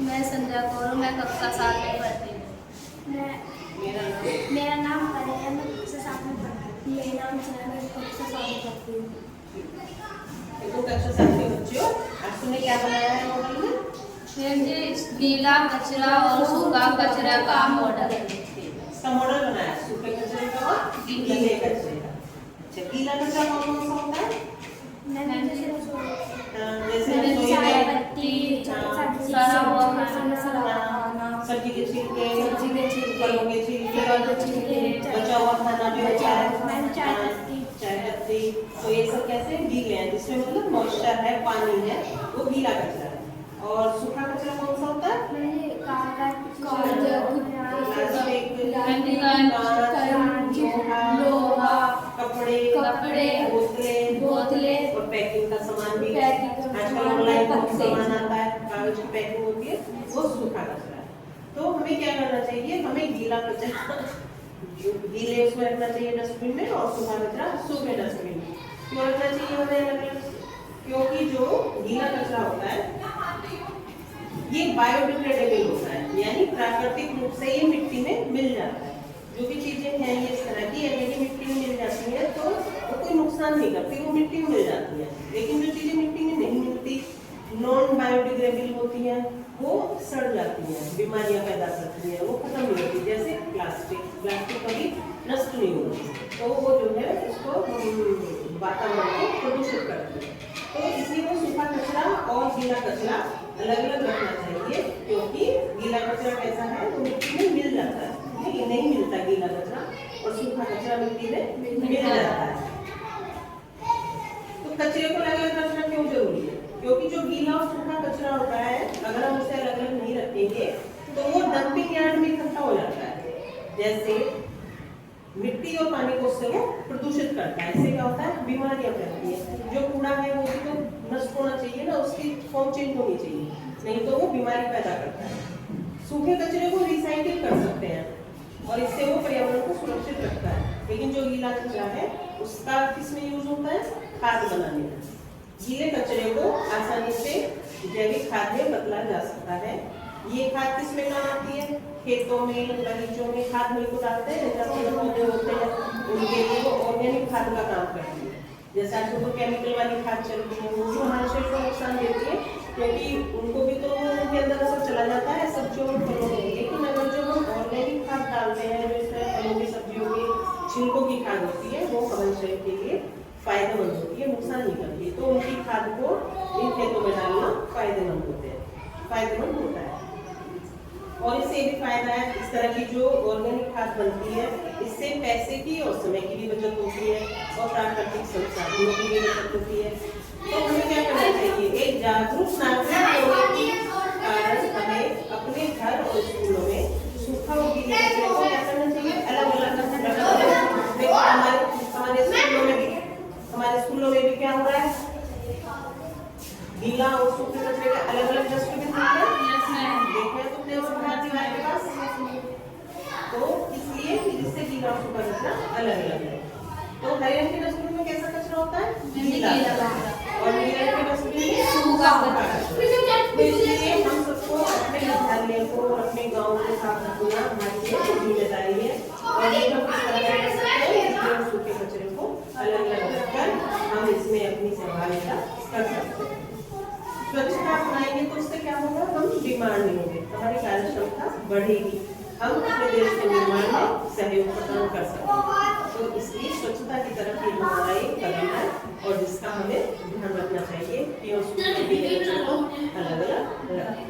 मैं संध्या कौर हूँ, मैं कक्षा 7 में पढ़ती हूँ। मेरा नाम परे है, मैं कक्षा 7 में पढ़ती हूँ। मेरा नाम सना है, मैं कक्षा 7 में पढ़ती हूँ। देखो कक्षा 7 के बच्चों, आज तुमने क्या बनाया है मॉडल में? गीला कचरा और सूखा कचरा का मॉडल। इसका मॉडल बनाया सूखे कचरे का और गीले कचरे का। अच्छा, गीला कचरा कौन कौन सा होता है? जैसे चाय पत्ती, सब्जी के छिलके, फलों के छिलके, बचा हुआ खाना भी होता है, चाय पत्ती। तो ये सब कैसे गीले हैं, जिसमें मतलब मॉइस्चर है, पानी है, वो गीला कचरा है। और सूखा कचरा कौन सा होता है? लोहा, कपड़े, बोतलें और पैकिंग का सामान भी। पैकिंग आजकल ऑनलाइन बहुत सामान आता है, कागज की पैकिंग होती है, वो सूखा कचरा है। तो हमें क्या करना चाहिए? हमें गीला कचरा गीले उसमें रखना चाहिए डस्टबिन में, और सूखा कचरा सूखे डस्टबिन में। क्यों रखना चाहिए हमें अलग-अलग? क्योंकि जो गीला कचरा होता है ये बायोडिग्रेडेबल होता है, यानी प्राकृतिक रूप से ये मिट्टी में मिल जाता है। जो भी चीजें हैं ये इस तरह की यदि मिट्टी में मिल जाती है तो वो कोई नुकसान नहीं करती, वो मिट्टी में मिल जाती है। लेकिन जो चीजें मिट्टी में नहीं मिलती, नॉन बायोडिग्रेडेबल होती हैं, वो सड़ जाती हैं, बीमारियां पैदा करती हैं, वो खत्म नहीं होती। जैसे प्लास्टिक कभी नष्ट नहीं होती, तो वो जो है उसको वातावरण को प्रदूषित करती है। तो इसलिए वो सूखा कचरा और गीला कचरा अलग अलग रखना चाहिए, क्योंकि गीला कचरा कैसा है वो मिट्टी में मिल जाता है, नहीं मिलता गीला कचरा, और सूखा कचरा मिट्टी में मिल जाता है। तो कचरे को अलग अलग रखना क्यों जरूरी है? क्योंकि जो गीला और सूखा कचरा होता है अगर हम उसे अलग अलग नहीं रखेंगे तो वो डंपिंग यार्ड में इकट्ठा हो जाता है। जैसे मिट्टी और पानी को उससे वो प्रदूषित करता है, इससे क्या होता है? बीमारियां फैलती है। जो कूड़ा है वो भी तो नष्ट होना चाहिए ना, उसकी फॉर्म चेंज होनी चाहिए, नहीं तो वो बीमारी पैदा करता है। सूखे कचरे को रिसाइकिल कर सकते हैं और इससे वो पर्यावरण को सुरक्षित रखता है। लेकिन जो गीला कचरा है उसका किसमें यूज होता है? खाद बनाने में। गीले कचरे को आसानी से जैविक खाद में बदला जा सकता है। ये खाद किसमें काम आती है? खेतों में, बगीचों में खाद मिलकर डालते हैं, जैसे पौधे होते हैं उनके लिए वो ऑर्गेनिक खाद का काम करती है। जैसे आजकल तो केमिकल वाली खाद चलती है, वो भी हमारे शरीर को नुकसान देती है, क्योंकि उनको भी तो उनके अंदर सब चला जाता है सब्जियों और फलों में। लेकिन अगर जो हम ऑर्गेनिक खाद डालते हैं, जो इस तरह फलों की, सब्जियों की छिलकों की खाद होती है, वो हमारे शरीर के लिए फायदेमंद होती है, नुकसान नहीं करती। तो उनकी खाद को इन खेतों में डालना फायदेमंद होता है। और इससे भी फायदा है, इस तरह की जो ऑर्गेनिक खाद बनती है इससे पैसे की और समय की भी बचत होती है, और प्राकृतिक संसाधनों की भी बचत होती है। तो हमें क्या करना चाहिए? एक जागरूक नागरिक होने के कारण हमें अपने घर और स्कूलों में सूखा और गीले कचरे को क्या करना चाहिए? अलग अलग रखना चाहिए। देखो हमारे स्कूलों में भी क्या हो रहा है? गीला और सूखे कचरे का अलग अलग डस्टबिन होते हैं। तो इसलिए जिससे गीला और सूखा कचरा अलग अलग है। तो हरे रंग के डस्टबिन में कैसा कचरा होता है? गीला, और नीले रंग के डस्टबिन में सूखा कचरा। तो इसलिए हम सबको अपने विद्यालय को और अपने गाँव को साफ रखना हमारी जिम्मेदारी है। और ये हम किस तरह कर सकते हैं? गीले और सूखे कचरे को अलग अलग रखकर हम इसमें अपनी सहभागिता कर सकते हैं। स्वच्छता अपनाएंगे तो उससे क्या होगा? हम बीमार नहीं होंगे, हमारी कार्य क्षमता बढ़ेगी, हम अपने देश के निर्माण में सहयोग प्रदान कर सकते हैं। तो इसलिए स्वच्छता की तरफ ये हमारा एक कदम है, और जिसका हमें ध्यान रखना चाहिए कि उसको अलग अलग रखें।